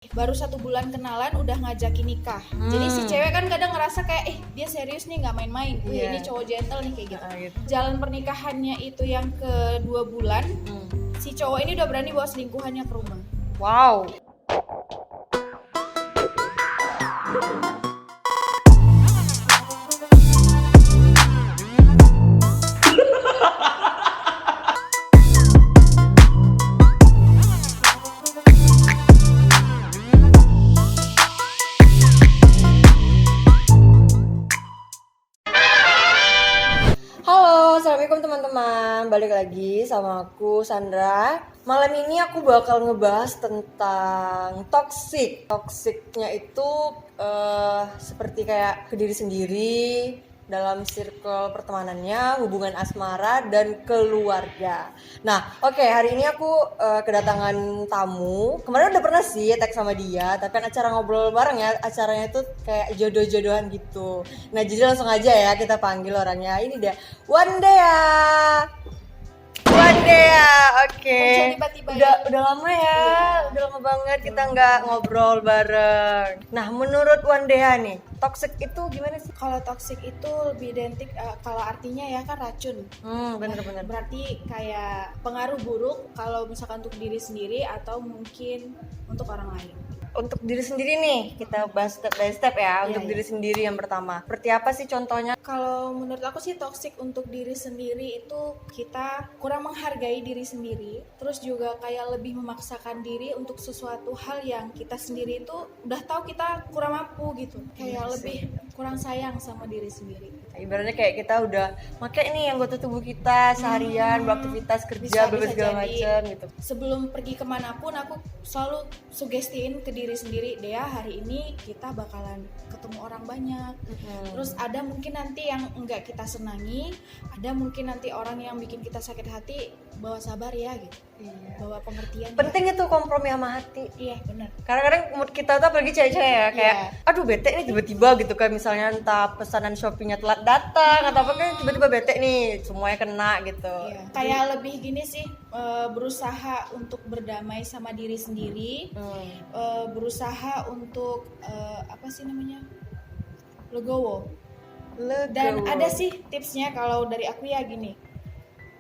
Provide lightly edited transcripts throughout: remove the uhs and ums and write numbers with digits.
baru 1 bulan kenalan udah ngajakin nikah. Jadi si cewek kan kadang ngerasa kayak dia serius nih, nggak main-main. Ini cowok gentle nih kayak gitu. Jalan pernikahannya itu yang ke-2 bulan, si cowok ini udah berani bawa selingkuhannya ke rumah. Wow. Halo, assalamualaikum teman-teman. Balik lagi sama aku Sandra. Malam ini aku bakal ngebahas tentang toxic. Toxicnya itu seperti kayak ke diri sendiri, dalam circle pertemanannya, hubungan asmara dan keluarga. Nah, oke, hari ini aku kedatangan tamu. Kemarin udah pernah sih tag sama dia, tapi kan acara ngobrol bareng ya. Acaranya itu kayak jodoh-jodohan gitu. Nah, jadi langsung aja ya kita panggil orangnya. Ini dia, Wandea. Wandea, oke. Tiba-tiba Udah lama ya, udah lama banget kita nggak ngobrol bareng. Nah, menurut Wandea nih, toxic itu gimana sih? Kalau toxic itu lebih identik kalau artinya ya kan racun. Bener-bener. Berarti kayak pengaruh buruk kalau misalkan untuk diri sendiri atau mungkin untuk orang lain. Untuk diri sendiri nih, kita bahas step by step ya. Untuk diri sendiri yang pertama, seperti apa sih contohnya? Kalau menurut aku sih toxic untuk diri sendiri itu kita kurang menghargai diri sendiri, terus juga kayak lebih memaksakan diri untuk sesuatu hal yang kita sendiri itu udah tahu kita kurang mampu gitu, kayak lebih kurang sayang sama diri sendiri. Ibaratnya kayak kita udah pakai nih anggota tubuh kita seharian beraktivitas kerja Bisa segala jadi. macam gitu. Sebelum pergi kemanapun aku selalu sugestiin ke diri sendiri, Dea hari ini kita bakalan ketemu orang banyak. Terus ada mungkin nanti yang enggak kita senangi, ada mungkin nanti orang yang bikin kita sakit hati, bawa sabar ya gitu. Bawa pengertian. Penting itu kompromi sama hati. Iya benar. Karena kadang mood kita tuh apalagi cewek-cewek ya kayak aduh bete nih tiba-tiba gitu kan, misalnya entah pesanan Shopee-nya telat datang atau apa kan tiba-tiba bete nih semuanya kena gitu. Kayak lebih gini sih, berusaha untuk berdamai sama diri sendiri, berusaha untuk apa sih namanya, legowo. Dan ada sih tipsnya kalau dari aku ya gini,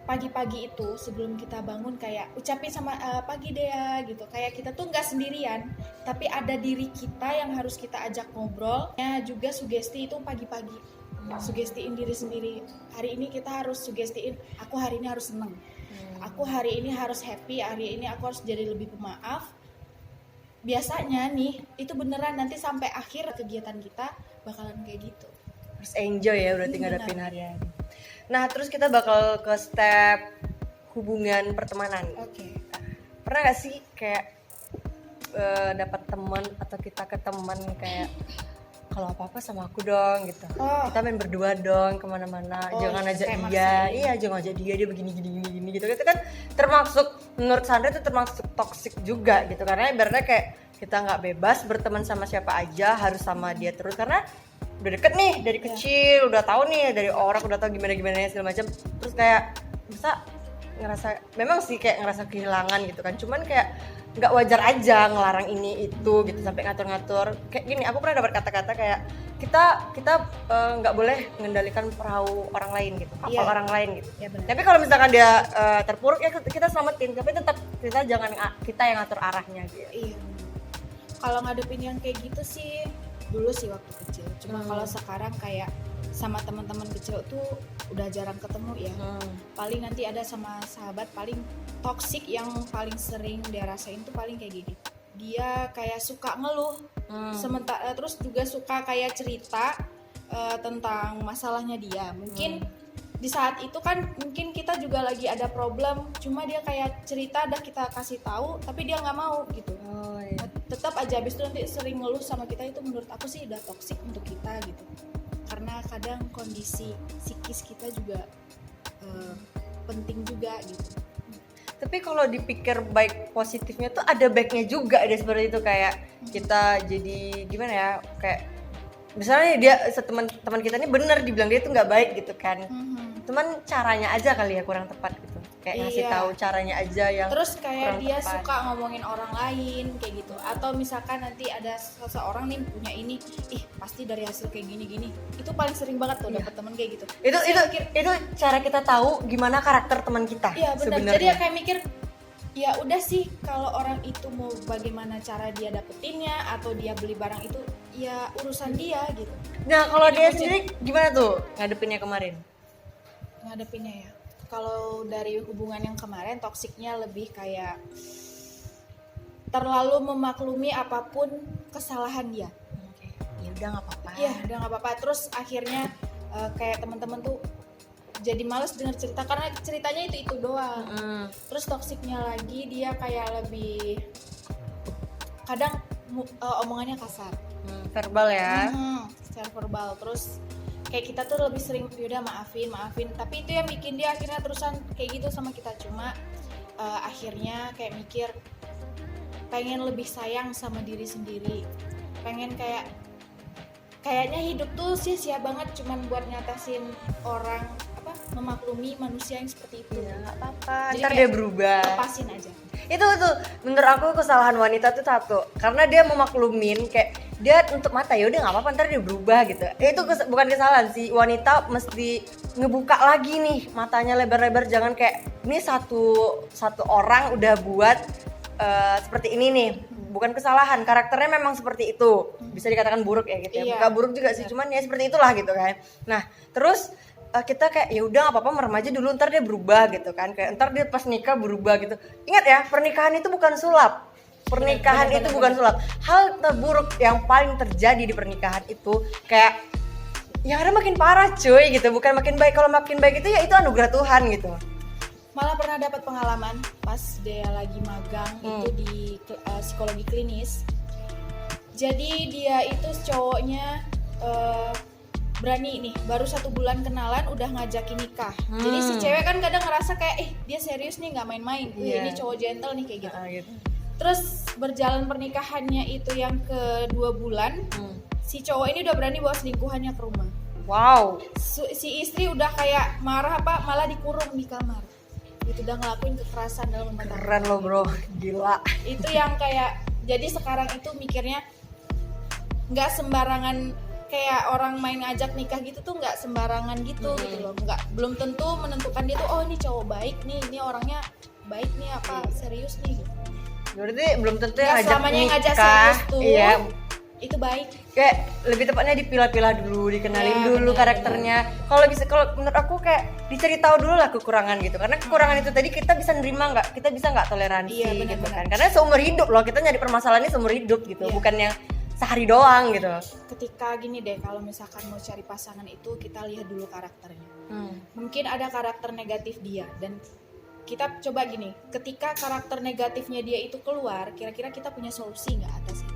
pagi-pagi itu sebelum kita bangun kayak ucapin sama pagi Dea gitu, kayak kita tuh nggak sendirian tapi ada diri kita yang harus kita ajak ngobrol ya. Juga sugesti itu pagi-pagi, sugestiin diri sendiri, hari ini kita harus sugestiin aku hari ini harus seneng, aku hari ini harus happy, hari ini aku harus jadi lebih pemaaf. Biasanya nih itu beneran nanti sampai akhir kegiatan kita bakalan kayak gitu. Harus enjoy ya berarti ngadepin hari-hari. Nah, terus kita bakal ke step hubungan pertemanan. Pernah gak sih kayak dapat teman atau kita ke teman kayak kalau apa-apa sama aku dong gitu. Kita main berdua dong kemana-mana. Jangan ajak dia. Iya, jangan ajak dia begini gitu. Itu kan termasuk, menurut Sandra itu termasuk toxic juga gitu. Karena ibaratnya kayak kita nggak bebas berteman sama siapa aja, harus sama dia terus karena udah deket nih dari kecil, udah tahu nih dari orang, udah tahu gimana segala macam. Terus kayak bisa ngerasa, memang sih kayak ngerasa kehilangan gitu kan, cuman kayak nggak wajar aja ngelarang ini itu gitu sampai ngatur-ngatur. Kayak gini, aku pernah dapat kata-kata kayak kita nggak boleh mengendalikan perahu orang lain gitu, kapal orang lain gitu. Tapi kalau misalkan dia terpuruk ya kita selamatin, tapi tetap kita jangan kita yang ngatur arahnya gitu. Kalau ngadepin yang kayak gitu sih dulu sih waktu kecil, cuma kalau sekarang kayak sama teman-teman kecil tuh udah jarang ketemu ya. Paling nanti ada sama sahabat, paling toksik yang paling sering dia rasain tuh paling kayak gini, dia kayak suka ngeluh, sementara terus juga suka kayak cerita tentang masalahnya dia. Mungkin di saat itu kan mungkin kita juga lagi ada problem, cuma dia kayak cerita, dah kita kasih tahu tapi dia nggak mau gitu. Tetap aja habis itu nanti sering ngeluh sama kita, itu menurut aku sih udah toksik untuk kita gitu. Karena kadang kondisi psikis kita juga penting juga gitu. Tapi kalau dipikir baik positifnya tuh ada baiknya juga deh seperti itu, kayak kita jadi gimana ya, kayak misalnya dia teman kita ini bener dibilang dia itu nggak baik gitu kan, cuman caranya aja kali ya kurang tepat gitu, kayak ngasih tahu caranya aja yang terus kayak dia tepat. suka ngomongin orang lain kayak gitu, atau misalkan nanti ada seseorang nih punya ini, pasti dari hasil kayak gini itu paling sering banget tuh dapat teman kayak gitu. Itu cara kita tahu gimana karakter teman kita. Iya benar. Sebenarnya. Jadi ya kayak mikir, ya udah sih kalau orang itu mau bagaimana cara dia dapetinnya atau dia beli barang itu ya urusan dia gitu. Nah kalau dia sendiri gimana tuh ngadepinnya kemarin? Ngadepinnya ya, kalau dari hubungan yang kemarin toksiknya lebih kayak terlalu memaklumi apapun kesalahan dia. Ya udah nggak apa-apa. Iya udah nggak apa-apa. Terus akhirnya kayak teman-teman tuh jadi males denger cerita karena ceritanya itu doang. Terus toksiknya lagi dia kayak lebih kadang omongannya kasar, verbal ya. Secara verbal. Terus kayak kita tuh lebih sering yaudah maafin, tapi itu yang bikin dia akhirnya terusan kayak gitu sama kita. Cuma akhirnya kayak mikir pengen lebih sayang sama diri sendiri, pengen kayaknya hidup tuh sia-sia banget cuman buat nyatasin orang memaklumi manusia yang seperti itu. Ya nggak apa-apa, Jadi ntar kayak dia berubah. lepasin aja. Itu tuh menurut aku kesalahan wanita tuh satu, karena dia memaklumin kayak dia untuk mata ya udah nggak apa-apa ntar dia berubah gitu. Itu bukan kesalahan sih, wanita mesti ngebuka lagi nih matanya lebar-lebar, jangan kayak ini satu orang udah buat seperti ini nih. Bukan kesalahan, karakternya memang seperti itu, bisa dikatakan buruk ya gitu ya. Bukan buruk juga sih, cuman ya seperti itulah gitu kan. Nah terus kita kayak ya udah nggak apa-apa merem aja dulu, ntar dia berubah gitu kan, kayak ntar dia pas nikah berubah gitu. Ingat ya, pernikahan itu bukan sulap. Pernikahan itu bukan sulap. Hal terburuk yang paling terjadi di pernikahan itu kayak yang ada makin parah cuy gitu, bukan makin baik. Kalau makin baik itu ya itu anugerah Tuhan gitu. Malah pernah dapat pengalaman pas dia lagi magang itu di psikologi klinis. Jadi dia itu cowoknya berani nih, baru 1 bulan kenalan udah ngajakin nikah. Jadi si cewek kan kadang ngerasa kayak dia serius nih, nggak main-main. Ini cowok gentle nih kayak gitu. Terus berjalan pernikahannya itu yang ke-2 bulan, si cowok ini udah berani bawa selingkuhannya ke rumah. Wow. Si istri udah kayak marah malah dikurung di kamar. Itu udah ngelakuin kekerasan dalam rumah tangga. Keren lo bro, gila. Itu yang kayak, jadi sekarang itu mikirnya nggak sembarangan. Kayak orang main ngajak nikah gitu tuh nggak sembarangan gitu gitu loh, belum tentu menentukan dia tuh ini cowok baik nih, ini orangnya baik nih apa serius nih gitu. Berarti belum tentu yang ngajak serius tuh itu baik. Kayak lebih tepatnya dipilah-pilah dulu, dikenalin dulu karakternya. Kalau menurut aku kayak dicari tahu dulu lah kekurangan gitu, karena kekurangan itu tadi kita bisa nerima nggak, kita bisa nggak toleransi gitu kan, karena seumur hidup loh kita nyari permasalahannya seumur hidup gitu, bukan yang sehari doang gitu. Ketika gini deh, kalau misalkan mau cari pasangan itu kita lihat dulu karakternya. Mungkin ada karakter negatif dia dan kita coba gini, ketika karakter negatifnya dia itu keluar, kira-kira kita punya solusi nggak atas itu?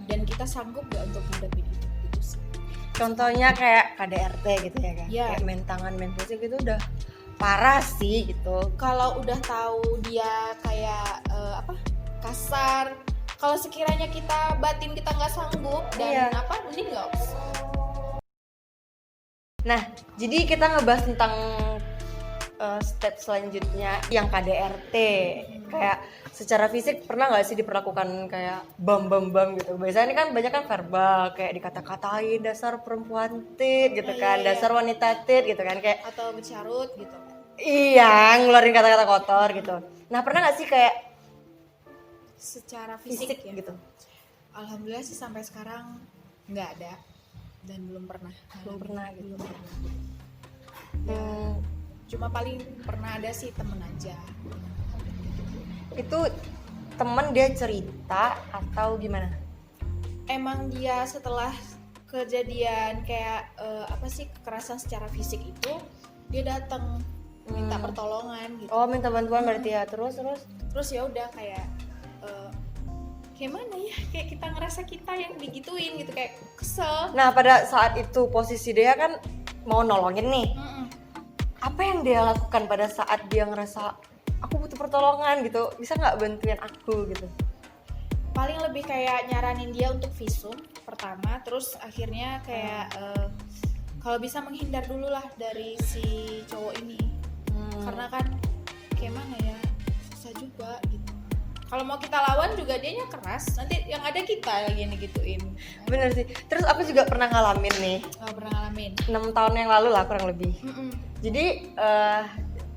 Dan kita sanggup nggak untuk menghadapi itu? Gitu sih. Contohnya kayak KDRT gitu ya kan, kayak main tangan, main fisik itu udah parah sih gitu. Kalau udah tahu dia kayak kasar, kalau sekiranya kita batin kita nggak sanggup dan mending nggak usah. Nah, jadi kita ngebahas tentang step selanjutnya yang KDRT. Kayak secara fisik pernah nggak sih diperlakukan kayak bam gitu? Biasanya ini kan banyak kan verbal, kayak dikata-katain dasar perempuan tit gitu kan, dasar wanita tit gitu kan, kayak atau bercarut gitu. Iya, ngeluarin kata-kata kotor gitu. Nah, pernah nggak sih kayak secara fisik ya gitu? Alhamdulillah sih sampai sekarang nggak ada dan belum pernah gitu. Cuma paling pernah ada sih temen aja. Itu temen dia cerita atau gimana? Emang dia setelah kejadian kayak kekerasan secara fisik itu dia datang minta pertolongan gitu. Oh, minta bantuan berarti ya. Terus ya udah kayak gimana ya, kayak kita ngerasa kita yang digituin gitu, kayak kesel. Nah, pada saat itu posisi dia kan mau nolongin nih. Apa yang dia lakukan pada saat dia ngerasa aku butuh pertolongan gitu, bisa nggak bantuin aku gitu? paling lebih kayak nyaranin dia untuk visum pertama, terus akhirnya kayak kalau bisa menghindar dulu lah dari si cowok ini. Karena kan kayak mana ya, susah juga gitu. Kalau mau kita lawan juga dianya keras, nanti yang ada kita lagi yang digituin. Bener sih. Terus aku juga pernah ngalamin nih. Oh, pernah ngalamin 6 tahun yang lalu lah kurang lebih. Jadi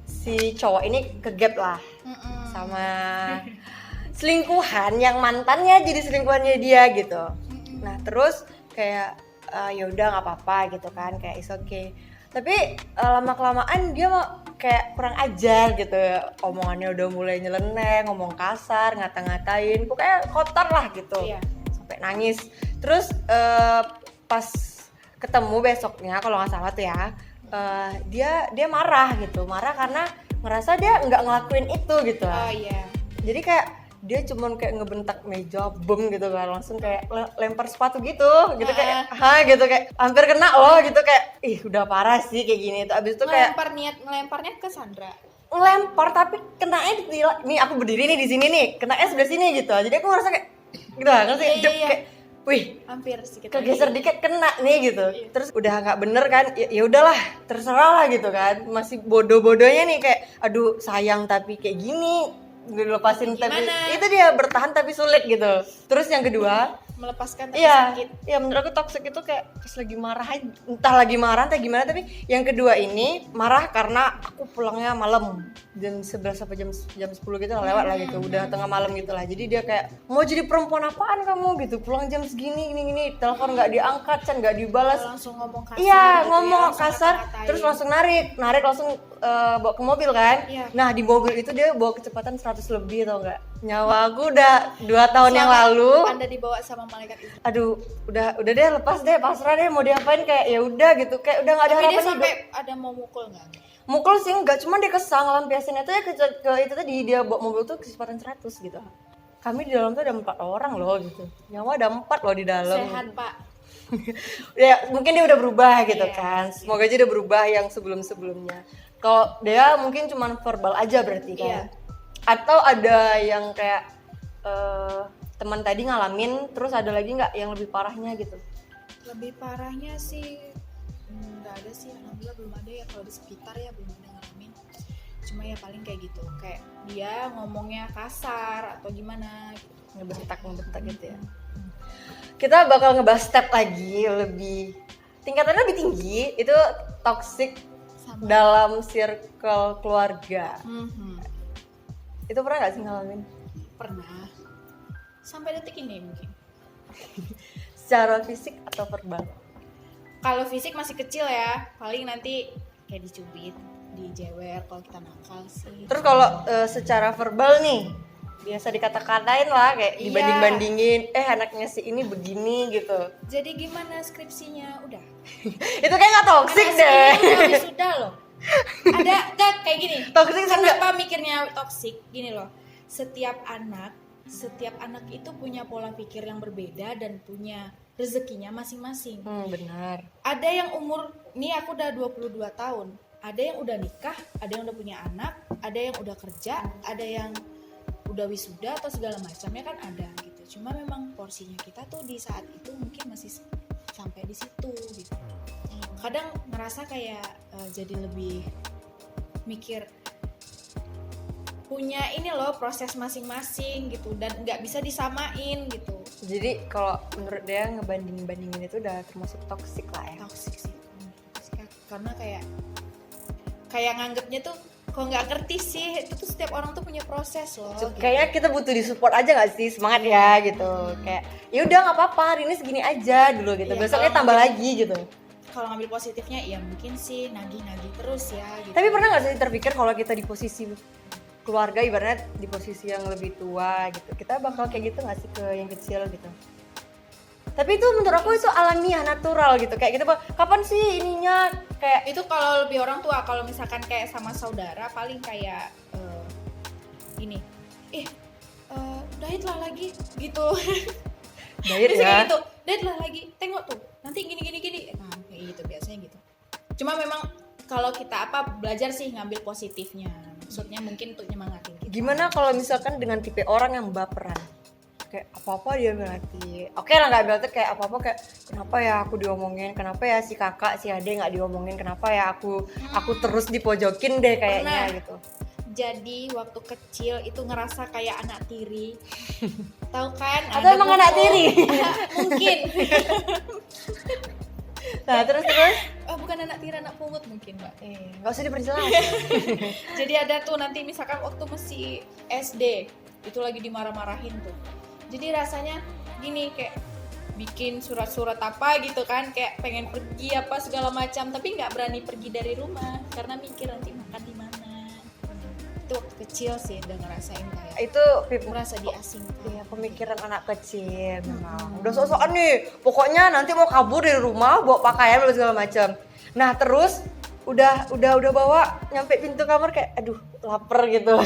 si cowok ini kegap lah sama selingkuhan yang mantannya jadi selingkuhannya dia gitu. Nah terus kayak ya udah nggak apa-apa gitu kan, kayak is okay. Tapi lama kelamaan dia mau kayak kurang ajar gitu, omongannya udah mulai nyeleneh, ngomong kasar, ngata-ngatain, pokoknya kotor lah gitu. Sampai nangis. Terus pas ketemu besoknya kalau nggak salah tuh ya, dia marah gitu, marah karena ngerasa dia nggak ngelakuin itu gitu. Jadi kayak dia cuman kayak ngebentak meja bem gitu kan, langsung kayak lempar sepatu gitu kayak gitu kayak hampir kena loh gitu, kayak ih udah parah sih kayak gini. Itu abis itu kayak ngelemparnya ke Sandra, ngelempar tapi kenanya nih aku berdiri nih di sini nih, kenanya sebelah sini gitu. Jadi aku ngerasa kayak gitu kan sih, kayak wih hampir sedikit kegeser dikit kena nih gitu. Terus udah nggak bener kan, ya udahlah terserah lah gitu kan, masih bodoh-bodohnya nih kayak aduh sayang tapi kayak gini dilepasin, tapi itu dia bertahan tapi sulit gitu. Terus yang kedua melepaskan tapi sakit. Iya, menurut aku toxic itu kayak pas lagi marah, entah lagi marah entah gimana, tapi yang kedua ini marah karena aku pulangnya malam jam 11 sampai jam 10 gitu lewat lah gitu, udah tengah malam gitu lah. Jadi dia kayak mau jadi perempuan apaan kamu gitu, pulang jam segini gini, telepon nggak diangkat, chat nggak dibalas, langsung ngomong kasar. Iya, ngomong kasar, terus langsung narik langsung bawa ke mobil kan. Nah di mobil itu dia bawa kecepatan 100 lebih, tau nggak? Nyawa aku udah 2 tahun yang lalu. Anda dibawa sama malaikat itu. Aduh, udah deh, lepas deh, pasrah deh, mau diapain, kayak ya udah gitu, kayak udah nggak ada harapan. Dia sampai ada mau mukul nggak? Mukul sih nggak, cuma dia kesang, lampiasin itu ya ke itu tadi, dia bawa mobil tuh kecepatan 100 gitu. Kami di dalam tuh ada 4 orang loh gitu. Nyawa ada 4 loh di dalam. Sehat Pak. Ya mungkin dia udah berubah gitu kan. Semoga aja dia berubah yang sebelumnya. Kalau dia mungkin cuma verbal aja berarti kan. Atau ada yang kayak teman tadi ngalamin, terus ada lagi nggak yang lebih parahnya gitu? Lebih parahnya sih nggak ada sih, alhamdulillah belum ada ya, kalau di sekitar ya belum ada ngalamin. Cuma ya paling kayak gitu, kayak dia ngomongnya kasar atau gimana gitu, ngebentak gitu ya. Kita bakal ngebahas step lagi lebih tingkatannya lebih tinggi, itu toxic dalam circle keluarga. Itu pernah nggak sih ngalamin? Pernah, sampai detik ini mungkin. Secara fisik atau verbal? Kalau fisik masih kecil ya, paling nanti kayak dicubit, dijewer kalau kita nakal sih. Terus kalau secara verbal nih, biasa dikata-katain lah, kayak dibanding-bandingin, anaknya si ini begini gitu. Jadi gimana skripsinya? Udah. Itu kayak nggak toksik deh. Sudah loh. Ada gak kayak gini? Toksik. Kenapa mikirnya toksik? Gini loh. Setiap anak itu punya pola pikir yang berbeda dan punya rezekinya masing-masing. Benar. Ada yang umur, nih aku udah 22 tahun. Ada yang udah nikah, ada yang udah punya anak, ada yang udah kerja, ada yang udah wisuda atau segala macamnya kan ada gitu. Cuma memang porsinya kita tuh di saat itu mungkin masih sampai di situ gitu. Kadang ngerasa kayak jadi lebih mikir punya ini loh proses masing-masing gitu, dan nggak bisa disamain gitu. Jadi kalau menurut dia ngebandingin itu udah termasuk toksik lah ya. Toksik sih, karena kayak nganggapnya tuh kok nggak ngerti sih, itu tuh setiap orang tuh punya proses loh. Kayaknya kita butuh disupport aja nggak sih, semangat ya gitu. Kayak ya udah nggak apa-apa, hari ini segini aja dulu gitu. Besoknya tambah lagi gitu. Kalau ngambil positifnya ya mungkin sih nagih-nagih terus ya gitu. Tapi pernah nggak sih terpikir kalau kita di posisi keluarga, ibaratnya di posisi yang lebih tua gitu, kita bakal kayak gitu nggak sih ke yang kecil gitu? Tapi itu menurut aku itu alamiah, natural gitu. Kayak gitu, kapan sih ininya kayak itu kalau lebih orang tua. Kalau misalkan kayak sama saudara paling kayak gini, diet lah lagi gitu. Diet ya? Gitu, diet lah lagi, tengok tuh nanti gini. Nah kayak gitu biasanya gitu. Cuma memang kalau kita belajar sih ngambil positifnya, maksudnya mungkin untuk nyemangatin kita. Gimana kalau misalkan dengan tipe orang yang baperan? kayak apa-apa dia berarti. Oke lah nggak berarti kayak apa-apa kayak kenapa ya aku diomongin, kenapa ya si kakak si ade nggak diomongin, kenapa ya aku terus dipojokin deh kayaknya Pernah. gitu. Jadi waktu kecil itu ngerasa kayak anak tiri. Tahu kan? Atau ada emang anak buku. tiri? Mungkin. Nah terus Oh, bukan anak tiri, anak pungut mungkin, Mbak. nggak usah diperjelas. Jadi ada tuh nanti misalkan waktu masih SD itu lagi dimarah-marahin tuh. Jadi rasanya gini kayak bikin surat-surat apa gitu kan, kayak pengen pergi apa segala macam, tapi nggak berani pergi dari rumah karena mikir nanti makan di mana. Itu waktu kecil sih udah ngerasain kayak Itu merasa diasingkan. iya, pemikiran anak kecil memang. Udah sok-sokan nih. Pokoknya nanti mau kabur dari rumah, bawa pakaian dan segala macam. Nah, terus udah bawa nyampe pintu kamar kayak aduh lapar gitu.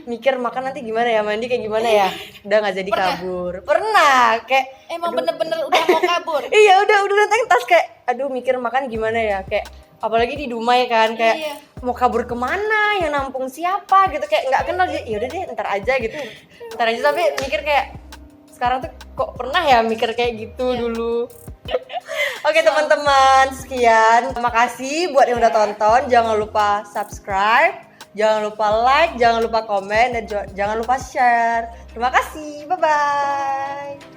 Mikir makan nanti gimana ya, mandi kayak gimana ya. Udah nggak jadi kabur. Pernah kayak Emang bener-bener udah mau kabur. iya udah nenteng tas kayak aduh mikir makan gimana ya, kayak apalagi di Dumai kan kayak Iya. mau kabur kemana, yang nampung siapa gitu, kayak nggak kenal. Ya udah deh ntar aja gitu, ntar aja. Tapi mikir kayak sekarang tuh kok pernah ya mikir kayak gitu dulu. Oke teman-teman, sekian, terima kasih buat yang udah tonton. Jangan lupa subscribe, jangan lupa like, jangan lupa komen, dan jangan lupa share. Terima kasih, bye bye.